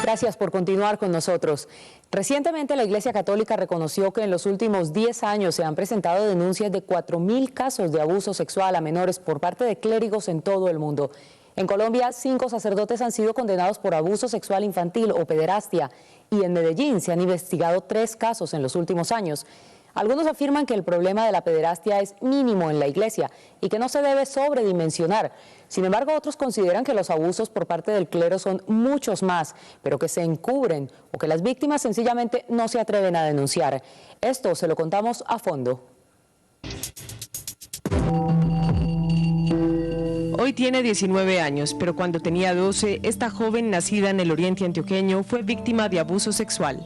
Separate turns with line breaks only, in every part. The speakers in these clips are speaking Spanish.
Gracias por continuar con nosotros. Recientemente la Iglesia Católica reconoció que en los últimos 10 años se han presentado denuncias de 4.000 casos de abuso sexual a menores por parte de clérigos en todo el mundo. En Colombia, 5 sacerdotes han sido condenados por abuso sexual infantil o pederastia, y en Medellín se han investigado 3 casos en los últimos años. Algunos afirman que el problema de la pederastia es mínimo en la Iglesia y que no se debe sobredimensionar. Sin embargo, otros consideran que los abusos por parte del clero son muchos más, pero que se encubren o que las víctimas sencillamente no se atreven a denunciar. Esto se lo contamos a fondo.
Hoy tiene 19 años, pero cuando tenía 12, esta joven nacida en el oriente antioqueño fue víctima de abuso sexual.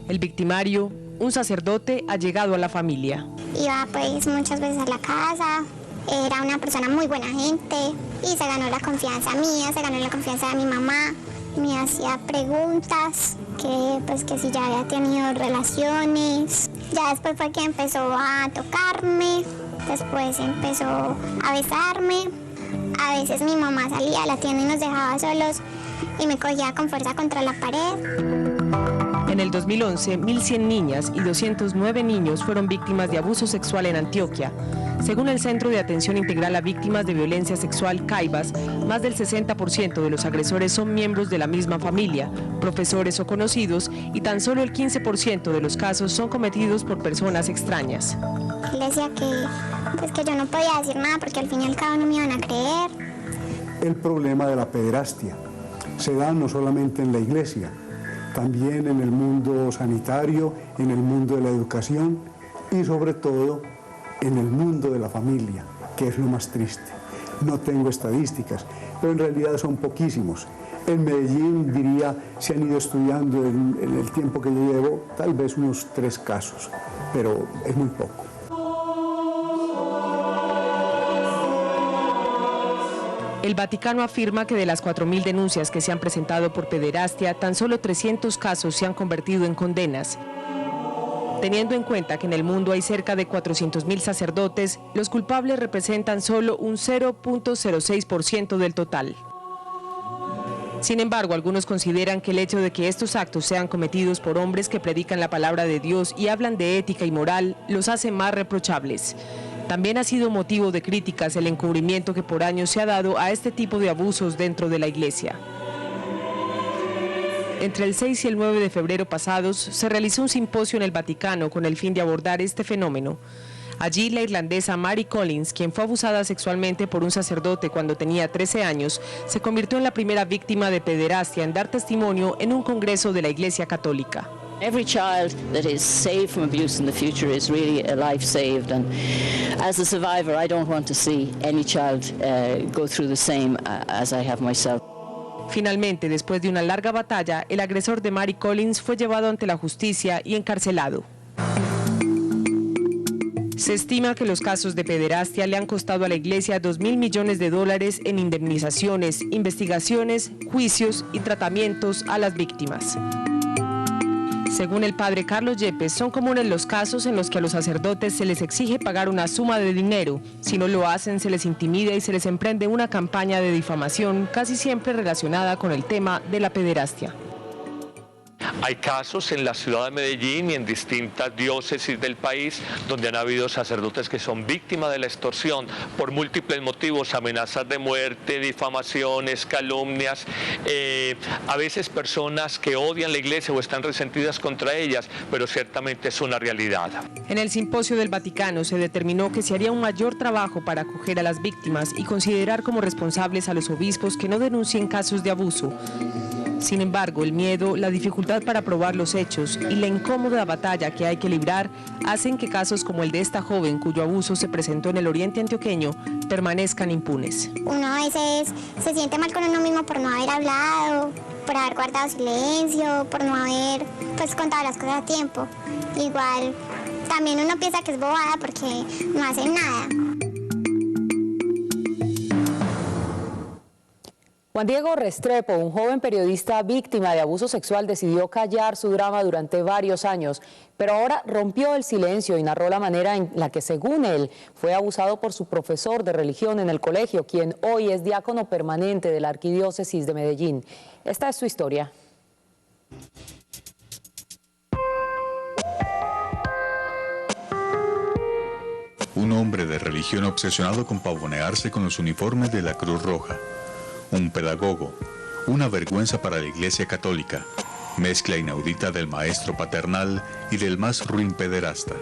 El victimario, un sacerdote allegado a la familia.
Iba pues muchas veces a la casa, era una persona muy buena gente y se ganó la confianza mía, se ganó la confianza de mi mamá. Me hacía preguntas, que si ya había tenido relaciones. Ya después fue que empezó a tocarme, después empezó a besarme. A veces mi mamá salía a la tienda y nos dejaba solos y me cogía con fuerza contra la pared.
En el 2011, 1.100 niñas y 209 niños fueron víctimas de abuso sexual en Antioquia. Según el Centro de Atención Integral a Víctimas de Violencia Sexual, CAIVAS, más del 60% de los agresores son miembros de la misma familia, profesores o conocidos, y tan solo el 15% de los casos son cometidos por personas extrañas.
Le decía que yo no podía decir nada porque al fin y al cabo no me iban a creer.
El problema de la pederastia se da no solamente en la Iglesia, también en el mundo sanitario, en el mundo de la educación y sobre todo en el mundo de la familia, que es lo más triste. No tengo estadísticas, pero en realidad son poquísimos. En Medellín, diría, se han ido estudiando en el tiempo que yo llevo, tal vez unos 3 casos, pero es muy poco.
El Vaticano afirma que de las 4.000 denuncias que se han presentado por pederastia, tan solo 300 casos se han convertido en condenas. Teniendo en cuenta que en el mundo hay cerca de 400.000 sacerdotes, los culpables representan solo un 0.06% del total. Sin embargo, algunos consideran que el hecho de que estos actos sean cometidos por hombres que predican la palabra de Dios y hablan de ética y moral los hace más reprochables. También ha sido motivo de críticas el encubrimiento que por años se ha dado a este tipo de abusos dentro de la Iglesia. Entre el 6 y el 9 de febrero pasados se realizó un simposio en el Vaticano con el fin de abordar este fenómeno. Allí la irlandesa Mary Collins, quien fue abusada sexualmente por un sacerdote cuando tenía 13 años, se convirtió en la primera víctima de pederastia en dar testimonio en un congreso de la Iglesia Católica.
Every child that is saved from abuse in the future is really a life saved, and as a survivor I don't want to see any child go through the same as I have myself.
Finalmente, después de una larga batalla, el agresor de Mary Collins fue llevado ante la justicia y encarcelado. Se estima que los casos de pederastia le han costado a la Iglesia $2.000 millones en indemnizaciones, investigaciones, juicios y tratamientos a las víctimas. Según el padre Carlos Yepes, son comunes los casos en los que a los sacerdotes se les exige pagar una suma de dinero. Si no lo hacen, se les intimida y se les emprende una campaña de difamación, casi siempre relacionada con el tema de la pederastia.
Hay casos en la ciudad de Medellín y en distintas diócesis del país donde han habido sacerdotes que son víctimas de la extorsión por múltiples motivos, amenazas de muerte, difamaciones, calumnias, a veces personas que odian la iglesia o están resentidas contra ellas, pero ciertamente es una realidad.
En el simposio del Vaticano se determinó que se haría un mayor trabajo para acoger a las víctimas y considerar como responsables a los obispos que no denuncien casos de abuso. Sin embargo, el miedo, la dificultad para probar los hechos y la incómoda batalla que hay que librar hacen que casos como el de esta joven cuyo abuso se presentó en el oriente antioqueño permanezcan impunes.
Uno a veces se siente mal con uno mismo por no haber hablado, por haber guardado silencio, por no haber contado las cosas a tiempo. Igual también uno piensa que es bobada porque no hacen nada.
Juan Diego Restrepo, un joven periodista víctima de abuso sexual, decidió callar su drama durante varios años, pero ahora rompió el silencio y narró la manera en la que, según él, fue abusado por su profesor de religión en el colegio, quien hoy es diácono permanente de la Arquidiócesis de Medellín. Esta es su historia.
Un hombre de religión obsesionado con pavonearse con los uniformes de la Cruz Roja. Un pedagogo, una vergüenza para la Iglesia Católica, mezcla inaudita del maestro paternal y del más ruin pederasta.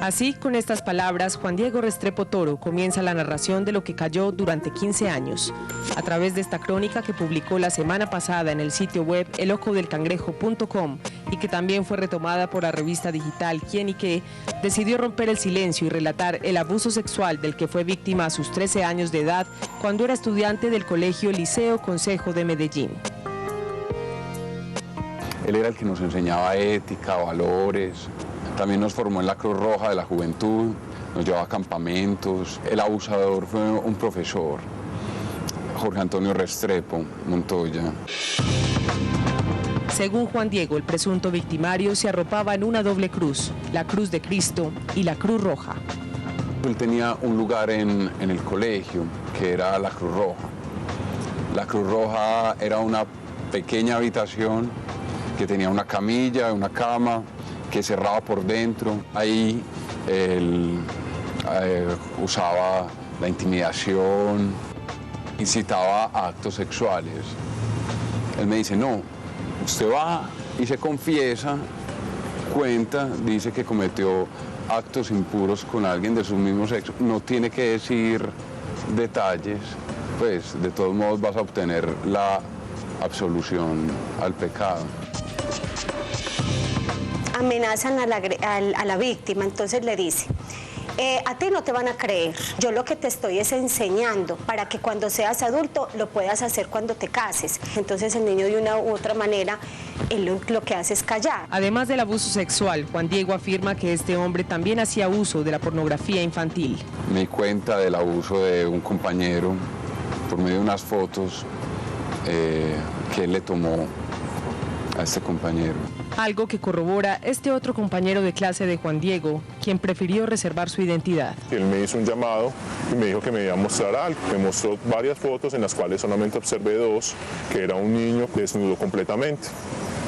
Así, con estas palabras, Juan Diego Restrepo Toro comienza la narración de lo que cayó durante 15 años. A través de esta crónica que publicó la semana pasada en el sitio web elojodelcangrejo.com y que también fue retomada por la revista digital Quién y Qué, decidió romper el silencio y relatar el abuso sexual del que fue víctima a sus 13 años de edad cuando era estudiante del colegio Liceo Consejo de Medellín.
Él era el que nos enseñaba ética, valores. También nos formó en la Cruz Roja de la Juventud, nos llevaba a campamentos. El abusador fue un profesor, Jorge Antonio Restrepo Montoya.
Según Juan Diego, el presunto victimario se arropaba en una doble cruz, la Cruz de Cristo y la Cruz Roja.
Él tenía un lugar en el colegio, que era la Cruz Roja. La Cruz Roja era una pequeña habitación que tenía una camilla, una cama, que cerraba por dentro. Ahí él usaba la intimidación, incitaba a actos sexuales. Él me dice, no, usted va y se confiesa, cuenta, dice que cometió actos impuros con alguien de su mismo sexo, no tiene que decir detalles, pues de todos modos vas a obtener la absolución al pecado.
Amenazan a la víctima, entonces le dice, a ti no te van a creer, yo lo que te estoy es enseñando para que cuando seas adulto lo puedas hacer cuando te cases. Entonces el niño de una u otra manera, él lo que hace es callar.
Además del abuso sexual, Juan Diego afirma que este hombre también hacía uso de la pornografía infantil.
Me di cuenta del abuso de un compañero por medio de unas fotos que él le tomó a este compañero.
Algo que corrobora este otro compañero de clase de Juan Diego, quien prefirió reservar su identidad.
Él me hizo un llamado y me dijo que me iba a mostrar algo. Me mostró varias fotos en las cuales solamente observé dos, que era un niño desnudo completamente.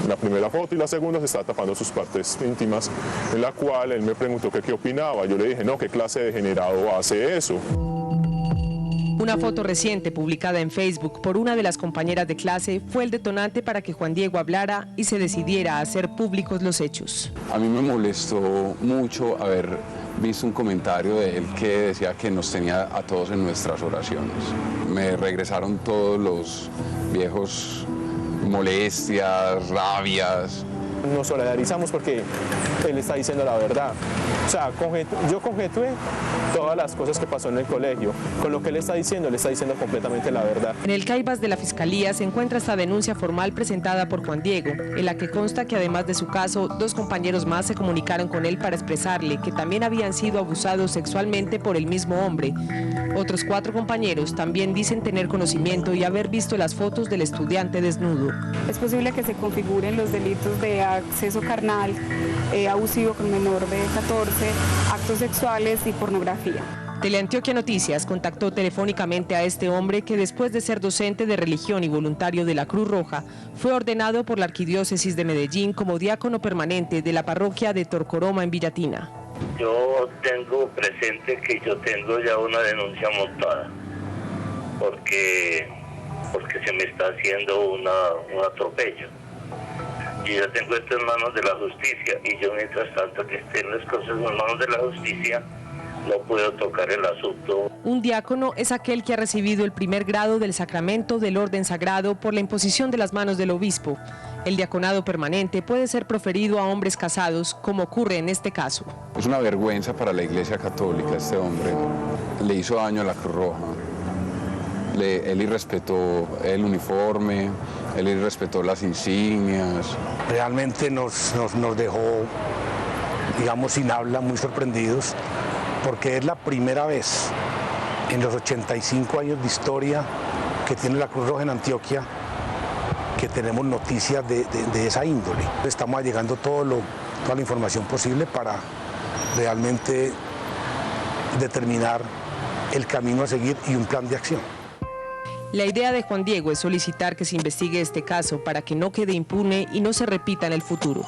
La primera foto y la segunda se estaba tapando sus partes íntimas, en la cual él me preguntó que qué opinaba. Yo le dije, no, ¿qué clase de degenerado hace eso?
Una foto reciente publicada en Facebook por una de las compañeras de clase fue el detonante para que Juan Diego hablara y se decidiera a hacer públicos los hechos.
A mí me molestó mucho haber visto un comentario de él que decía que nos tenía a todos en nuestras oraciones. Me regresaron todos los viejos molestias, rabias.
Nos solidarizamos porque él está diciendo la verdad. O sea, yo conjetué todas las cosas que pasó en el colegio. Con lo que él está diciendo completamente la verdad.
En el CAIVAS de la Fiscalía se encuentra esta denuncia formal presentada por Juan Diego, en la que consta que además de su caso, 2 compañeros más se comunicaron con él para expresarle que también habían sido abusados sexualmente por el mismo hombre. Otros 4 compañeros también dicen tener conocimiento y haber visto las fotos del estudiante desnudo.
Es posible que se configuren los delitos de acceso carnal, abusivo con menor de 14, actos sexuales y pornografía.
Teleantioquia Noticias contactó telefónicamente a este hombre que después de ser docente de religión y voluntario de la Cruz Roja, fue ordenado por la Arquidiócesis de Medellín como diácono permanente de la parroquia de Torcoroma en Villatina.
Yo tengo presente que yo tengo ya una denuncia montada porque se me está haciendo un atropello. Yo ya tengo esto en manos de la justicia y yo mientras tanto que estén las cosas en manos de la justicia no puedo tocar el asunto.
Un diácono es aquel que ha recibido el primer grado del sacramento del orden sagrado por la imposición de las manos del obispo. El diaconado permanente puede ser proferido a hombres casados, como ocurre en este caso.
Es una vergüenza para la Iglesia Católica este hombre. Le hizo daño a la Cruz Roja. Él irrespetó el uniforme, él irrespetó las insignias.
Realmente nos dejó, digamos, sin habla, muy sorprendidos, porque es la primera vez en los 85 años de historia que tiene la Cruz Roja en Antioquia que tenemos noticias de esa índole. Estamos llegando toda la información posible para realmente determinar el camino a seguir y un plan de acción.
La idea de Juan Diego es solicitar que se investigue este caso para que no quede impune y no se repita en el futuro.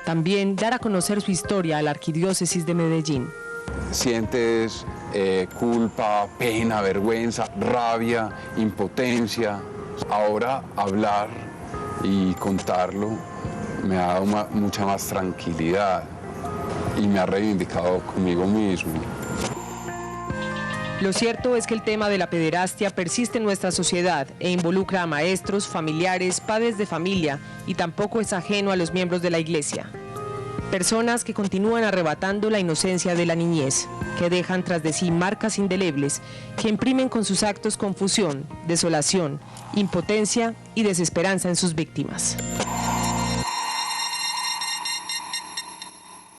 También dar a conocer su historia a la Arquidiócesis de Medellín.
Sientes culpa, pena, vergüenza, rabia, impotencia. Ahora hablar y contarlo me ha dado mucha más tranquilidad y me ha reivindicado conmigo mismo.
Lo cierto es que el tema de la pederastia persiste en nuestra sociedad e involucra a maestros, familiares, padres de familia y tampoco es ajeno a los miembros de la Iglesia. Personas que continúan arrebatando la inocencia de la niñez, que dejan tras de sí marcas indelebles, que imprimen con sus actos confusión, desolación, impotencia y desesperanza en sus víctimas.